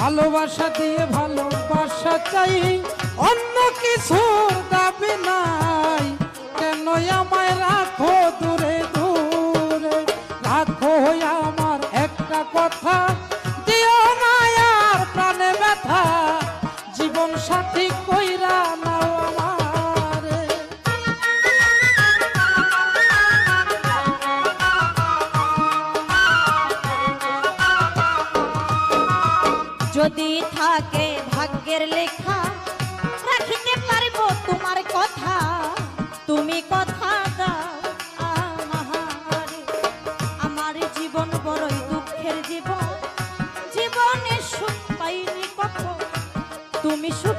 ভালোবাসা দিয়ে ভালোবাসা চাই, অন্য কিছুর দাবি নাই। কেন আমায় রাখো দূরে দূরে, রাখো আমার একটা কথা, দিও না আর প্রাণে ব্যথা, জীবন সাথী কইরা নাও আমারে। যদি থাকে ভাগ্যের লেখা, রাখিতে পারব তোমার কথা, তুমি কথা দাও আমারে। আমার জীবন বড়ই দুঃখের জীবন, জীবনে সুখ পাইনি কখন, তুমি সুখ